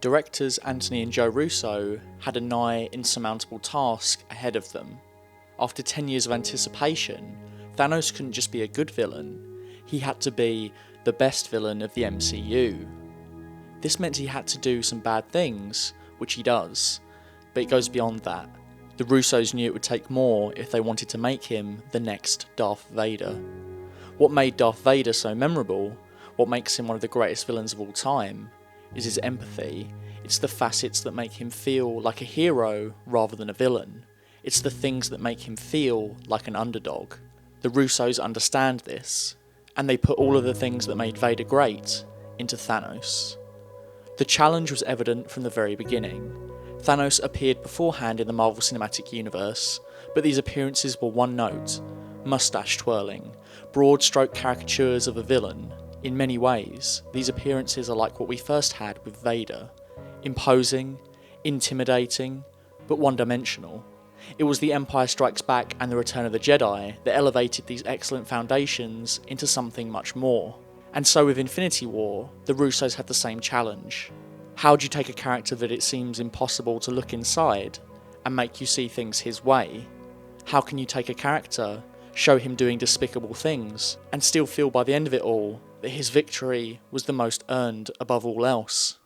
Directors Anthony and Joe Russo had a nigh insurmountable task ahead of them. After 10 years of anticipation, Thanos couldn't just be a good villain, he had to be the best villain of the MCU. This meant he had to do some bad things, which he does, but it goes beyond that. The Russos knew it would take more if they wanted to make him the next Darth Vader. What made Darth Vader so memorable, what makes him one of the greatest villains of all time, is his empathy. It's the facets that make him feel like a hero rather than a villain. It's the things that make him feel like an underdog. The Russos understand this, and they put all of the things that made Vader great into Thanos. The challenge was evident from the very beginning. Thanos appeared beforehand in the Marvel Cinematic Universe, but these appearances were one note, mustache twirling, broad stroke caricatures of a villain. In many ways, these appearances are like what we first had with Vader. Imposing, intimidating, but one-dimensional. It was The Empire Strikes Back and The Return of the Jedi that elevated these excellent foundations into something much more. And so with Infinity War, the Russos had the same challenge. How do you take a character that it seems impossible to look inside and make you see things his way? How can you take a character, show him doing despicable things, and still feel by the end of it all that his victory was the most earned above all else?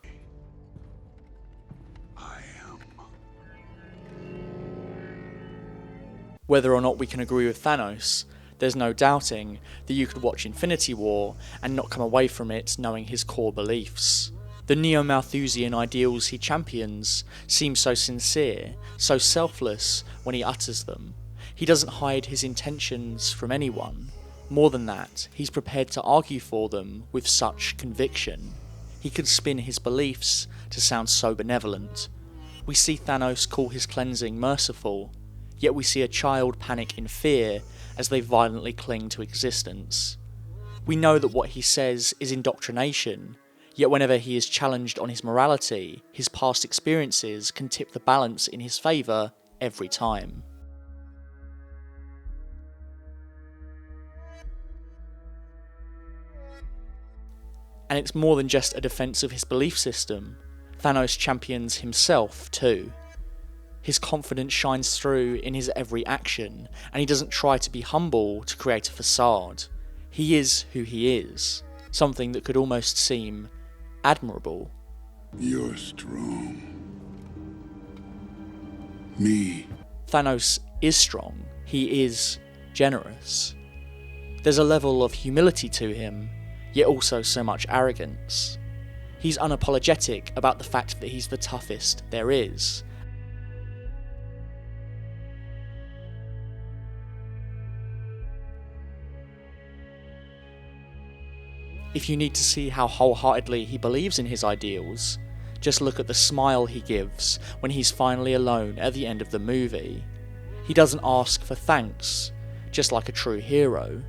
Whether or not we can agree with Thanos, there's no doubting that you could watch Infinity War and not come away from it knowing his core beliefs. The neo-Malthusian ideals he champions seem so sincere, so selfless when he utters them. He doesn't hide his intentions from anyone. More than that, he's prepared to argue for them with such conviction. He can spin his beliefs to sound so benevolent. We see Thanos call his cleansing merciful, yet we see a child panic in fear as they violently cling to existence. We know that what he says is indoctrination, yet whenever he is challenged on his morality, his past experiences can tip the balance in his favour every time. And it's more than just a defence of his belief system. Thanos champions himself too. His confidence shines through in his every action, and he doesn't try to be humble to create a facade. He is who he is, something that could almost seem admirable. You're strong. Me. Thanos is strong. He is generous. There's a level of humility to him, yet also so much arrogance. He's unapologetic about the fact that he's the toughest there is. If you need to see how wholeheartedly he believes in his ideals, just look at the smile he gives when he's finally alone at the end of the movie. He doesn't ask for thanks, just like a true hero.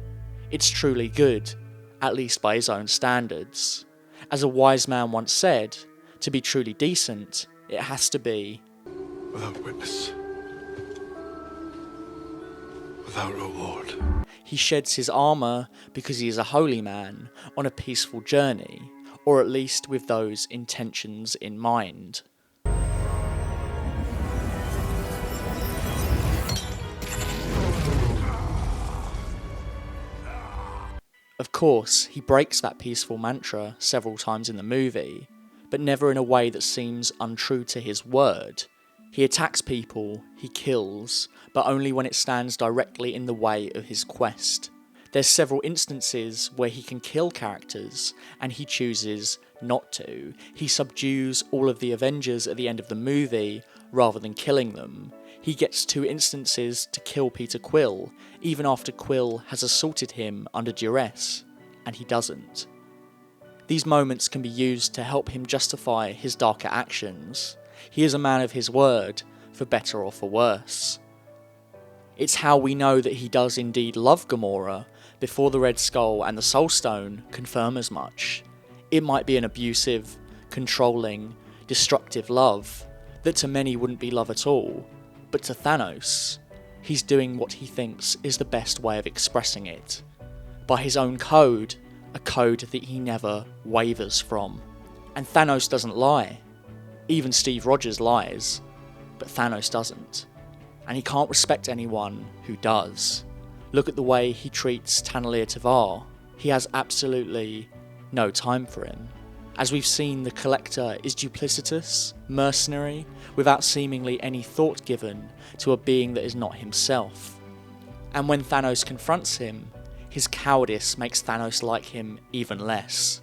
It's truly good, at least by his own standards. As a wise man once said, to be truly decent, it has to be without witness, without reward. He sheds his armour because he is a holy man on a peaceful journey, or at least with those intentions in mind. Of course, he breaks that peaceful mantra several times in the movie, but never in a way that seems untrue to his word. He attacks people, he kills, but only when it stands directly in the way of his quest. There's several instances where he can kill characters, and he chooses not to. He subdues all of the Avengers at the end of the movie, rather than killing them. He gets 2 instances to kill Peter Quill, even after Quill has assaulted him under duress, and he doesn't. These moments can be used to help him justify his darker actions. He is a man of his word, for better or for worse. It's how we know that he does indeed love Gamora, before the Red Skull and the Soul Stone confirm as much. It might be an abusive, controlling, destructive love, that to many wouldn't be love at all, but to Thanos, he's doing what he thinks is the best way of expressing it. by his own code, a code that he never wavers from. And Thanos doesn't lie. Even Steve Rogers lies, but Thanos doesn't. And he can't respect anyone who does. Look at the way he treats Tanelier Tavar. He has absolutely no time for him. As we've seen, the Collector is duplicitous, mercenary, without seemingly any thought given to a being that is not himself. And when Thanos confronts him, his cowardice makes Thanos like him even less.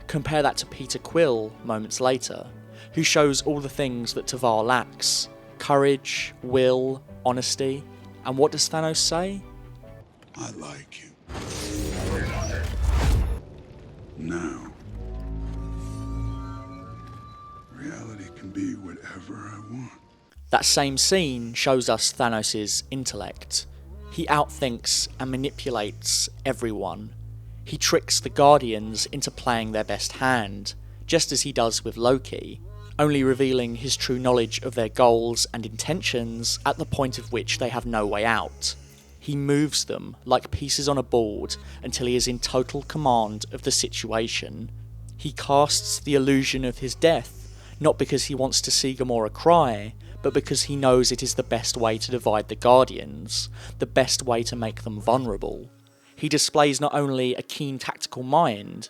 Compare that to Peter Quill moments later, who shows all the things that Tavar lacks: courage, will, honesty. And what does Thanos say? I like you. Now, reality can be whatever I want. That same scene shows us Thanos' intellect. He outthinks and manipulates everyone. He tricks the Guardians into playing their best hand, just as he does with Loki, only revealing his true knowledge of their goals and intentions at the point of which they have no way out. He moves them like pieces on a board until he is in total command of the situation. He casts the illusion of his death, not because he wants to see Gamora cry, but because he knows it is the best way to divide the Guardians, the best way to make them vulnerable. He displays not only a keen tactical mind,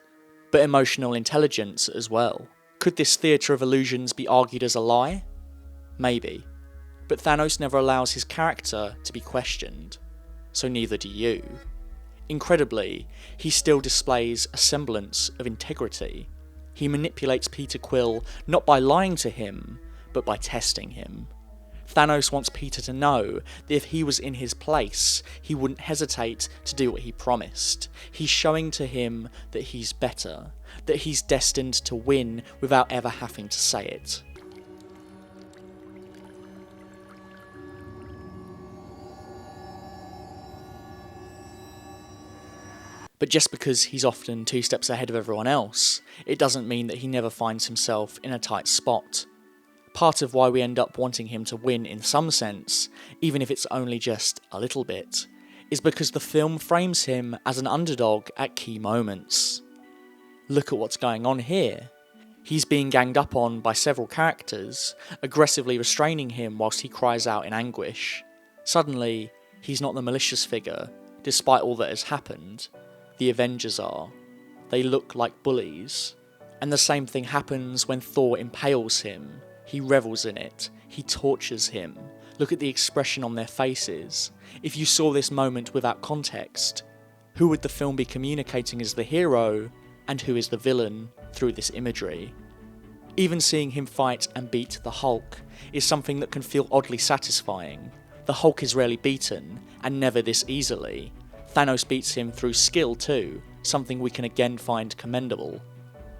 but emotional intelligence as well. Could this theatre of illusions be argued as a lie? Maybe. But Thanos never allows his character to be questioned, so neither do you. Incredibly, he still displays a semblance of integrity. He manipulates Peter Quill not by lying to him, but by testing him. Thanos wants Peter to know that if he was in his place, he wouldn't hesitate to do what he promised. He's showing to him that he's better, that he's destined to win without ever having to say it. But just because he's often 2 steps ahead of everyone else, it doesn't mean that he never finds himself in a tight spot. Part of why we end up wanting him to win in some sense, even if it's only just a little bit, is because the film frames him as an underdog at key moments. Look at what's going on here. He's being ganged up on by several characters, aggressively restraining him whilst he cries out in anguish. Suddenly, he's not the malicious figure, despite all that has happened. The Avengers are. They look like bullies. And the same thing happens when Thor impales him. He revels in it. He tortures him. Look at the expression on their faces. If you saw this moment without context, who would the film be communicating as the hero, and who is the villain through this imagery? Even seeing him fight and beat the Hulk is something that can feel oddly satisfying. The Hulk is rarely beaten, and never this easily. Thanos beats him through skill too, something we can again find commendable.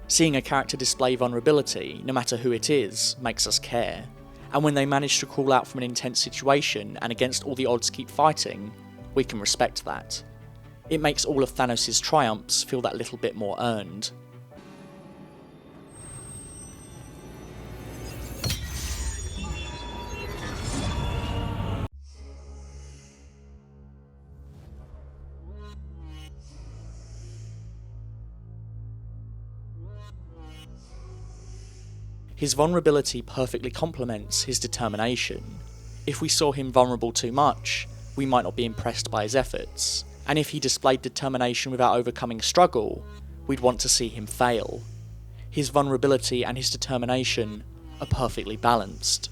Seeing a character display vulnerability, no matter who it is, makes us care. And when they manage to crawl out from an intense situation and against all the odds keep fighting, we can respect that. It makes all of Thanos' triumphs feel that little bit more earned. His vulnerability perfectly complements his determination. If we saw him vulnerable too much, we might not be impressed by his efforts, and if he displayed determination without overcoming struggle, we'd want to see him fail. His vulnerability and his determination are perfectly balanced.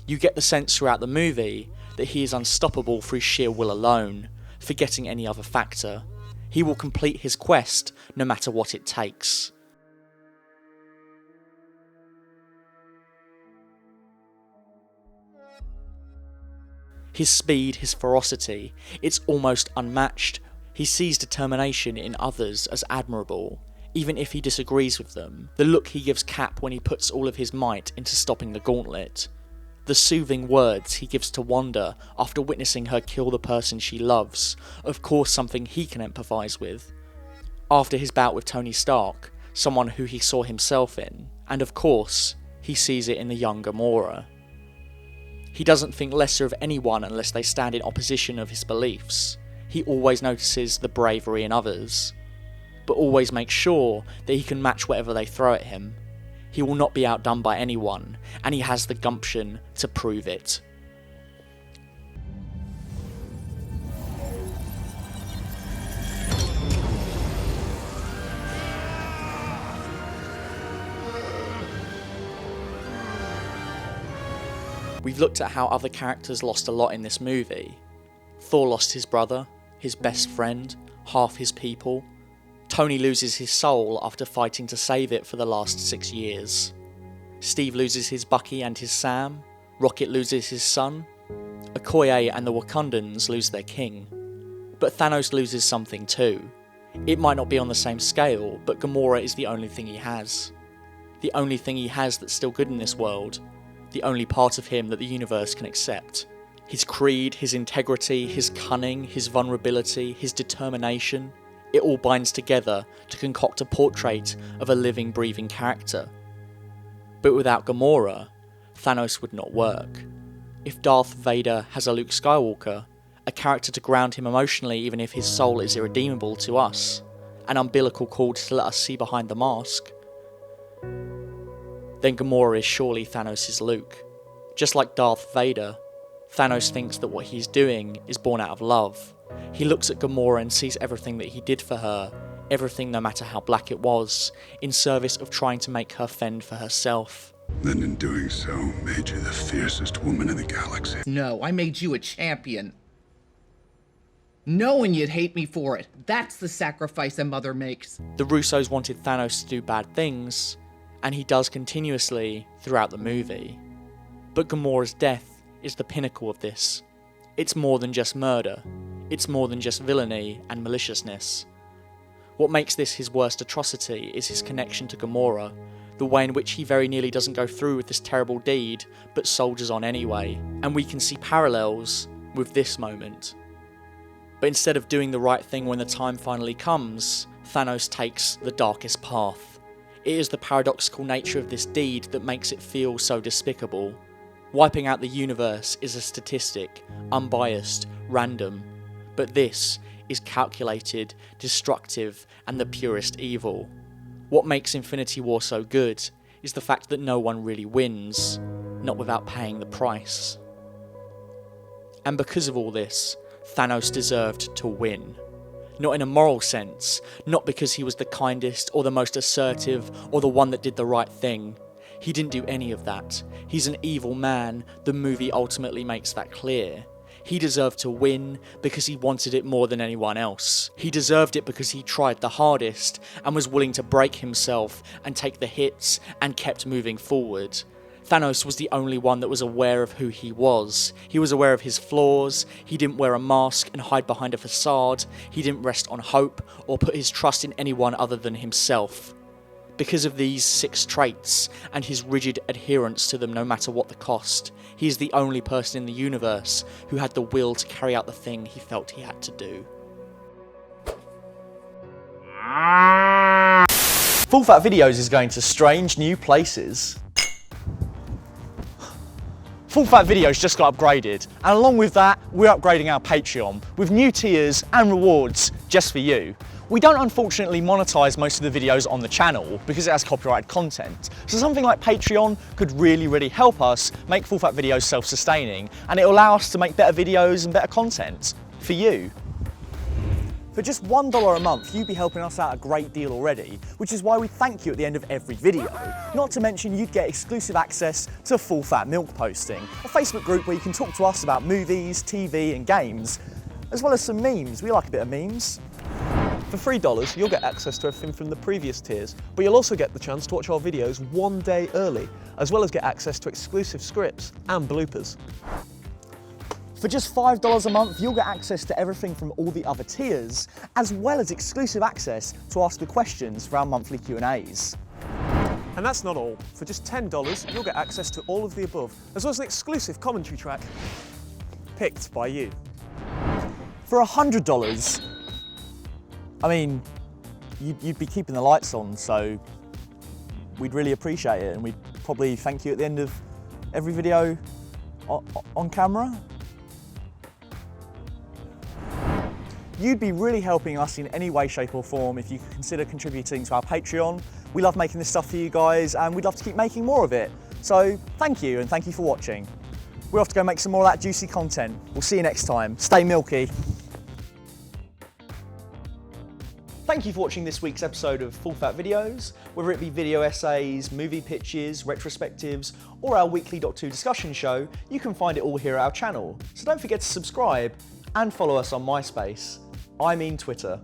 You get the sense throughout the movie that he is unstoppable through sheer will alone, forgetting any other factor. He will complete his quest no matter what it takes. His speed, his ferocity, it's almost unmatched. He sees determination in others as admirable, even if he disagrees with them. The look he gives Cap when he puts all of his might into stopping the gauntlet. The soothing words he gives to Wanda after witnessing her kill the person she loves, of course something he can empathise with. After his bout with Tony Stark, someone who he saw himself in, and of course, he sees it in the young Gamora. He doesn't think lesser of anyone unless they stand in opposition of his beliefs. He always notices the bravery in others, but always makes sure that he can match whatever they throw at him. He will not be outdone by anyone, and he has the gumption to prove it. We've looked at how other characters lost a lot in this movie. Thor lost his brother, his best friend, half his people. Tony loses his soul after fighting to save it for the last 6 years. Steve loses his Bucky and his Sam. Rocket loses his son. Okoye and the Wakandans lose their king. But Thanos loses something too. It might not be on the same scale, but Gamora is the only thing he has. The only thing he has that's still good in this world. The only part of him that the universe can accept. His creed, his integrity, his cunning, his vulnerability, his determination, it all binds together to concoct a portrait of a living, breathing character. But without Gamora, Thanos would not work. If Darth Vader has a Luke Skywalker, a character to ground him emotionally even if his soul is irredeemable to us, an umbilical cord to let us see behind the mask, then Gamora is surely Thanos' Luke. Just like Darth Vader, Thanos thinks that what he's doing is born out of love. He looks at Gamora and sees everything that he did for her, everything no matter how black it was, in service of trying to make her fend for herself. Then in doing so, made you the fiercest woman in the galaxy. No, I made you a champion. Knowing you'd hate me for it, that's the sacrifice a mother makes. The Russos wanted Thanos to do bad things, and he does continuously throughout the movie. But Gamora's death is the pinnacle of this. It's more than just murder. It's more than just villainy and maliciousness. What makes this his worst atrocity is his connection to Gamora, the way in which he very nearly doesn't go through with this terrible deed, but soldiers on anyway. And we can see parallels with this moment. But instead of doing the right thing when the time finally comes, Thanos takes the darkest path. It is the paradoxical nature of this deed that makes it feel so despicable. Wiping out the universe is a statistic, unbiased, random. But this is calculated, destructive, and the purest evil. What makes Infinity War so good is the fact that no one really wins, not without paying the price. And because of all this, Thanos deserved to win. Not in a moral sense, not because he was the kindest or the most assertive or the one that did the right thing. He didn't do any of that. He's an evil man, the movie ultimately makes that clear. He deserved to win because he wanted it more than anyone else. He deserved it because he tried the hardest and was willing to break himself and take the hits and kept moving forward. Thanos was the only one that was aware of who he was. He was aware of his flaws, he didn't wear a mask and hide behind a facade, he didn't rest on hope or put his trust in anyone other than himself. Because of these 6 traits and his rigid adherence to them no matter what the cost, he is the only person in the universe who had the will to carry out the thing he felt he had to do. Full Fat Videos is going to strange new places. Full Fat Videos just got upgraded, and along with that, we're upgrading our Patreon with new tiers and rewards just for you. We don't unfortunately monetize most of the videos on the channel because it has copyrighted content, so something like Patreon could really help us make Full Fat Videos self-sustaining, and it'll allow us to make better videos and better content for you. For just $1 a month, you'd be helping us out a great deal already, which is why we thank you at the end of every video. Not to mention you'd get exclusive access to Full Fat Milk Posting, a Facebook group where you can talk to us about movies, TV and games, as well as some memes. We like a bit of memes. For $3, you'll get access to everything from the previous tiers, but you'll also get the chance to watch our videos one day early, as well as get access to exclusive scripts and bloopers. For just $5 a month, you'll get access to everything from all the other tiers, as well as exclusive access to ask the questions for our monthly Q&As. And that's not all. For just $10, you'll get access to all of the above, as well as an exclusive commentary track picked by you. For $100, I mean, you'd be keeping the lights on, so we'd really appreciate it, and we'd probably thank you at the end of every video on camera. You'd be really helping us in any way, shape or form if you could consider contributing to our Patreon. We love making this stuff for you guys and we'd love to keep making more of it. So thank you, and thank you for watching. We're off to go make some more of that juicy content. We'll see you next time. Stay milky. Thank you for watching this week's episode of Full Fat Videos. Whether it be video essays, movie pitches, retrospectives, or our weekly Doctor Who discussion show, you can find it all here at our channel. So don't forget to subscribe and follow us on MySpace. I mean Twitter.